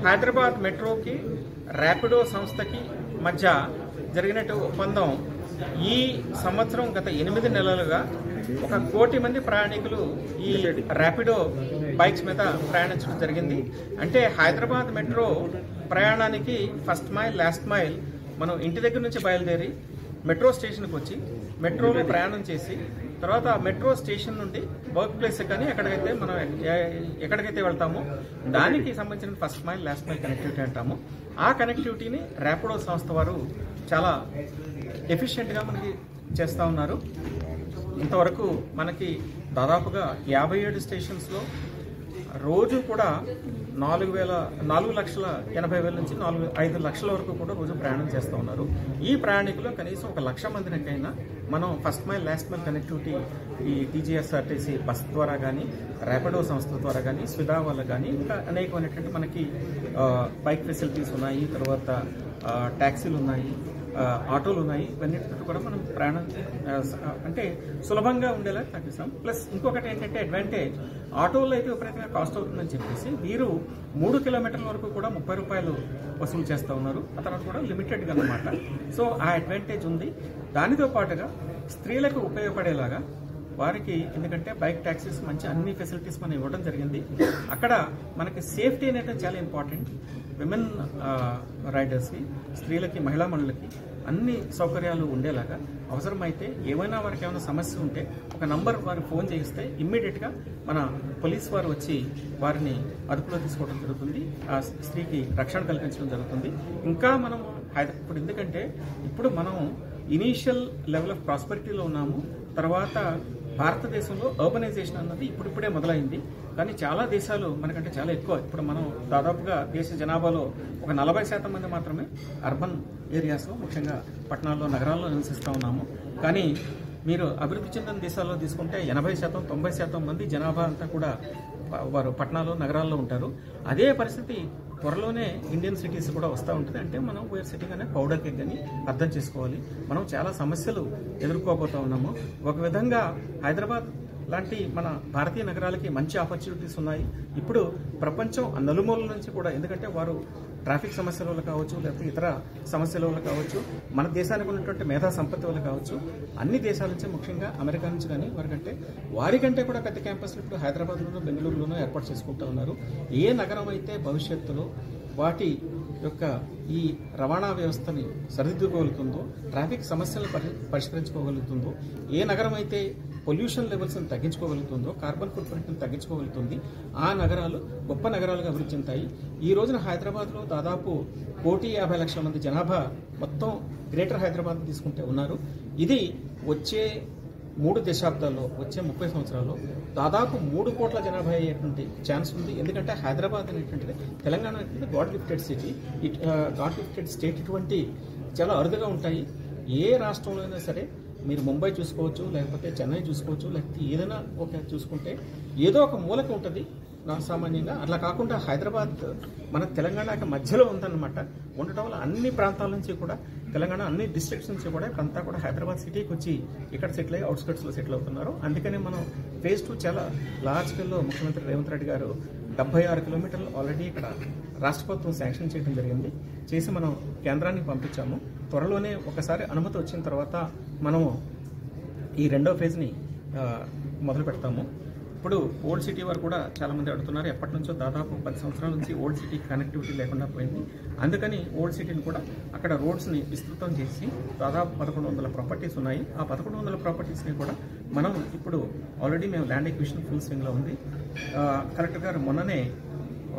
హైదరాబాద్ మెట్రోకి ర్యాపిడో సంస్థకి మధ్య జరిగినట్టు ఒప్పందం ఈ సంవత్సరం గత 8 నెలలుగా 1 కోటి మంది ప్రయాణికులు ఈ ర్యాపిడో బైక్స్ మీద ప్రయాణించడం జరిగింది. అంటే హైదరాబాద్ మెట్రో ప్రయాణానికి ఫస్ట్ మైల్ లాస్ట్ మైల్ మనం ఇంటి దగ్గర నుంచి బయలుదేరి మెట్రో స్టేషన్కి వచ్చి మెట్రోలో ప్రయాణం చేసి తర్వాత మెట్రో స్టేషన్ నుండి వర్క్ ప్లేస్ కానీ ఎక్కడికైతే వెళ్తామో దానికి సంబంధించిన first mile last mile connectivity అంటాము. ఆ కనెక్టివిటీని ర్యాపిడో సంస్థ వారు చాలా ఎఫిషియెంట్గా మనకి చేస్తూ ఉన్నారు. ఇంతవరకు మనకి దాదాపుగా 57 స్టేషన్స్లో రోజు కూడా 4,80,000 నుంచి 5 లక్షల వరకు కూడా రోజు ప్రయాణం చేస్తూ ఉన్నారు. ఈ ప్రయాణికులు కనీసం 1 లక్ష మందినికైనా మనం first mile last mile connectivity ఈ టీజీఎస్ఆర్టీసీ బస్ ద్వారా కానీ ర్యాపిడో సంస్థ ద్వారా కానీ స్విదా వల్ల కానీ ఇంకా అనేకమైనటువంటి మనకి బైక్ ఫెసిలిటీస్ ఉన్నాయి, తర్వాత ట్యాక్సీలు ఉన్నాయి, ఆటోలు ఉన్నాయి. ఇవన్నిటితో కూడా మనం ప్రయాణం అంటే సులభంగా ఉండేలా తగ్గిస్తాం. ప్లస్ ఇంకొకటి ఏంటంటే అడ్వాంటేజ్, ఆటోలో అయితే విపరీతంగా కాస్ట్ అవుతుందని చెప్పేసి వీరు 3 కిలోమీటర్ల వరకు కూడా 30 రూపాయలు వసూలు చేస్తూ ఉన్నారు. ఆ తర్వాత కూడా లిమిటెడ్గా అన్నమాట. సో ఆ అడ్వాంటేజ్ ఉంది. దానితో పాటుగా స్త్రీలకు ఉపయోగపడేలాగా వారికి, ఎందుకంటే బైక్ ట్యాక్సీస్ మంచి అన్ని ఫెసిలిటీస్ మనం ఇవ్వడం జరిగింది. అక్కడ మనకి సేఫ్టీ అనేది చాలా ఇంపార్టెంట్. విమెన్ రైడర్స్కి, స్త్రీలకి, మహిళా మనులకి అన్ని సౌకర్యాలు ఉండేలాగా అవసరమైతే ఏమైనా వారికి ఏమైనా సమస్య ఉంటే ఒక నంబర్ వారు ఫోన్ చేయిస్తే ఇమ్మీడియట్గా మన పోలీస్ వారు వచ్చి వారిని అదుపులో తీసుకోవడం జరుగుతుంది. ఆ స్త్రీకి రక్షణ కల్పించడం జరుగుతుంది. ఇంకా మనం ఇప్పుడు ఎందుకంటే ఇప్పుడు మనం ఇనీషియల్ లెవెల్ ఆఫ్ ప్రాస్పెరిటీలో ఉన్నాము. తర్వాత భారతదేశంలో అర్బనైజేషన్ అన్నది ఇప్పుడిప్పుడే మొదలైంది. కానీ చాలా దేశాలు మనకంటే చాలా ఎక్కువ. ఇప్పుడు మనం దాదాపుగా దేశ జనాభాలో ఒక 40% మంది మాత్రమే అర్బన్ ఏరియాస్లో, ముఖ్యంగా పట్టణాల్లో, నగరాల్లో నివసిస్తూ ఉన్నాము. కానీ మీరు అభివృద్ధి చెందిన దేశాల్లో తీసుకుంటే 80%, 90% మంది జనాభా అంతా కూడా వారు పట్టణాల్లో, నగరాల్లో ఉంటారు. అదే పరిస్థితి త్వరలోనే ఇండియన్ సిటీస్ కూడా వస్తూ ఉంటుంది. అంటే మనం వేర్ సిటీంగ్ అనే పౌడర్ కేక్ అని అర్థం చేసుకోవాలి. మనం చాలా సమస్యలు ఎదుర్కోబోతూ ఉన్నాము. ఒక విధంగా హైదరాబాద్ లాంటి మన భారతీయ నగరాలకి మంచి ఆపర్చునిటీస్ ఉన్నాయి. ఇప్పుడు ప్రపంచం నలుమూలల నుంచి కూడా, ఎందుకంటే వారు ట్రాఫిక్ సమస్యల వల్ల కావచ్చు, లేకపోతే ఇతర సమస్యల వల్ల కావచ్చు, మన దేశానికి ఉన్నటువంటి మేధా సంపత్తి వల్ల కావచ్చు, అన్ని దేశాల నుంచి, ముఖ్యంగా అమెరికా నుంచి కానీ వారికంటే కూడా పెద్ద క్యాంపస్లు ఇప్పుడు హైదరాబాద్లోనూ, బెంగళూరులోనూ ఏర్పాటు చేసుకుంటూ ఉన్నారు. ఏ నగరం అయితే భవిష్యత్తులో వాటి యొక్క ఈ రవాణా వ్యవస్థని సరిదిద్దుకోగలుగుతుందో, ట్రాఫిక్ సమస్యలను పరిష్కరించుకోగలుగుతుందో, ఏ నగరం అయితే పొల్యూషన్ లెవెల్స్ని తగ్గించుకోగలుగుతుందో, కార్బన్ ఫుట్ ప్రింట్ని తగ్గించుకోగలుగుతుంది, ఆ నగరాలు గొప్ప నగరాలుగా అభివృద్ధి చెందుతాయి. ఈ రోజున హైదరాబాద్లో దాదాపు 1,50,00,000 మంది జనాభా మొత్తం గ్రేటర్ హైదరాబాద్ తీసుకుంటే ఉన్నారు. ఇది వచ్చే 3 దశాబ్దాల్లో, వచ్చే 30 సంవత్సరాల్లో దాదాపు 3 కోట్ల జనాభా అయ్యేటువంటి ఛాన్స్ ఉంది. ఎందుకంటే హైదరాబాద్ అనేటువంటిది, తెలంగాణ అనేది God gifted city, God gifted state. ఇటువంటి చాలా అరుదుగా ఉంటాయి. ఏ రాష్ట్రంలో అయినా సరే, మీరు ముంబై చూసుకోవచ్చు, లేకపోతే చెన్నై చూసుకోవచ్చు, లేకపోతే ఏదైనా ఒక చూసుకుంటే ఏదో ఒక మూలక ఉంటుంది సామాన్యంగా. అట్లా కాకుండా హైదరాబాద్ మన తెలంగాణకి మధ్యలో ఉందన్నమాట. ఉండటం వల్ల అన్ని ప్రాంతాల నుంచి కూడా, తెలంగాణ అన్ని డిస్ట్రిక్ట్స్ నుంచి కూడా ఇక్కడంతా కూడా హైదరాబాద్ సిటీకి వచ్చి ఇక్కడ సెటిల్ అయ్యి అవుట్స్కట్స్లో సెటిల్ అవుతున్నారు. అందుకనే మనం ఫేజ్ 2 చాలా లార్జ్ స్కేల్లో ముఖ్యమంత్రి రేవంత్ రెడ్డి గారు 76 కిలోమీటర్లు ఆల్రెడీ ఇక్కడ రాష్ట్ర ప్రభుత్వం శాంక్షన్ చేయడం జరిగింది. చేసి మనం కేంద్రానికి పంపించాము. త్వరలోనే ఒకసారి అనుమతి వచ్చిన తర్వాత మనము ఈ 2వ ఫేజ్ని మొదలు పెడతాము. ఇప్పుడు ఓల్డ్ సిటీ వారు కూడా చాలామంది అడుగుతున్నారు. ఎప్పటి నుంచో దాదాపు 10 సంవత్సరాల నుంచి ఓల్డ్ సిటీ కనెక్టివిటీ లేకుండా పోయింది. అందుకని ఓల్డ్ సిటీని కూడా అక్కడ రోడ్స్ని విస్తృతం చేసి దాదాపు 1,100 ప్రాపర్టీస్ ఉన్నాయి. ఆ 1,100 ప్రాపర్టీస్ని కూడా మనం ఇప్పుడు ఆల్రెడీ మేము ల్యాండ్ ఎక్విజిషన్ ఫుల్ స్వింగ్లో ఉంది. కలెక్టర్ గారు మొన్ననే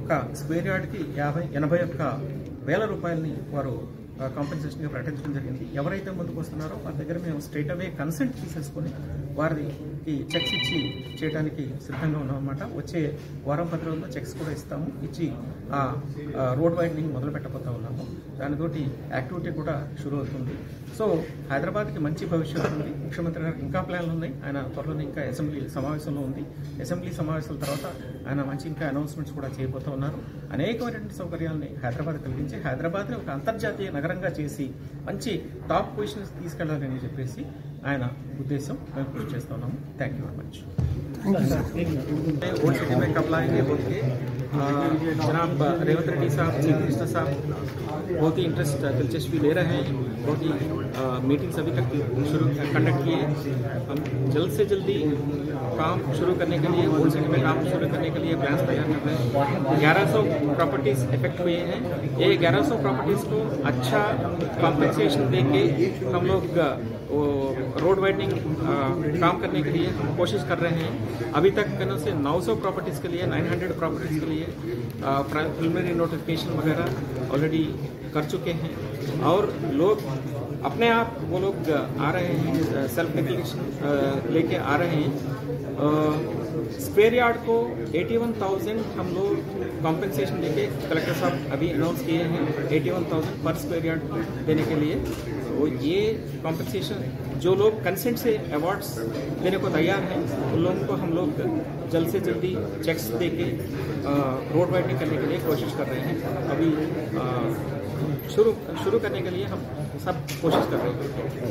ఒక స్క్వేర్ యార్డ్కి 81,000 రూపాయలని వారు కాంపెన్సేషన్గా ప్రకటించడం జరిగింది. ఎవరైతే ముందుకు వస్తున్నారో వారి దగ్గర మేము స్ట్రైట్ అవే కన్సెంట్ తీసేసుకొని వారికి చెక్స్ ఇచ్చి చేయడానికి సిద్ధంగా ఉన్నామన్నమాట. వచ్చే వారం 10 రోజుల్లో చెక్స్ కూడా ఇస్తాము, ఇచ్చి ఆ రోడ్ వైడనింగ్ మొదలు పెట్టబోతా ఉన్నాము. దానితోటి యాక్టివిటీ కూడా షురూ అవుతుంది. సో హైదరాబాద్కి మంచి భవిష్యత్తు ఉంది. ముఖ్యమంత్రి గారికి ఇంకా ప్లాన్లు ఉన్నాయి. ఆయన త్వరలోనే ఇంకా అసెంబ్లీ సమావేశంలో ఉంది. అసెంబ్లీ సమావేశాల తర్వాత ఆయన మంచి ఇంకా అనౌన్స్మెంట్స్ కూడా చేయబోతూ ఉన్నారు. అనేకమైనటువంటి సౌకర్యాలని హైదరాబాద్ కలిగించి హైదరాబాద్ని ఒక అంతర్జాతీయ నగరంగా చేసి మంచి టాప్ పొజిషన్స్ తీసుకెళ్లాలని చెప్పేసి ఆయన ఉద్దేశం మేము కృషి చేస్తున్నాము. Thank you very much. Old city में कब लाएंगे बोल के जनाब रेवंत रेड्डी साहब, चीफ मिनिस्टर साहब बहुत ही इंटरेस्ट दिलचस्पी ले रहे हैं। बहुत ही मीटिंग्स अभी तक कंडक्ट किए। हम जल्द से जल्दी काम शुरू करने के लिए, ओल्ड सिटी में काम शुरू करने के लिए प्लान्स तैयार कर रहे हैं। 1100 प्रॉपर्टीज इफेक्ट हुए हैं। ये 1100 प्रॉपर्टीज को अच्छा कॉम्पेंसेशन देके हम लोग रोड वाइडनिंग काम करने के लिए कोशिश कर रहे हैं। अभी तक से 900 प्रॉपर्टीज़ के लिए, 900 प्रॉपर्टीज़ के लिए प्रिलिमिनरी नोटिफिकेशन वगैरह ऑलरेडी कर चुके हैं और लोग अपने आप वो लोग आ रहे हैं, सेल्फ डिक्लेरेशन लेके आ रहे हैं। स्क्वायर यार्ड को 81,000 हम लोग कॉम्पेंसेशन देके कलेक्टर साहब अभी अनाउंस किए हैं 81,000 पर स्क्वायर यार्ड देने के लिए। वो ये कॉम्पेंसेशन जो लोग कंसेंट से अवार्ड्स देने को तैयार हैं उन लोगों को हम लोग जल्द से जल्दी चेक्स देके रोड वाइडनिंग करने के लिए कोशिश कर रहे हैं। अभी शुरू करने के लिए हम सब कोशिश कर रहे हैं।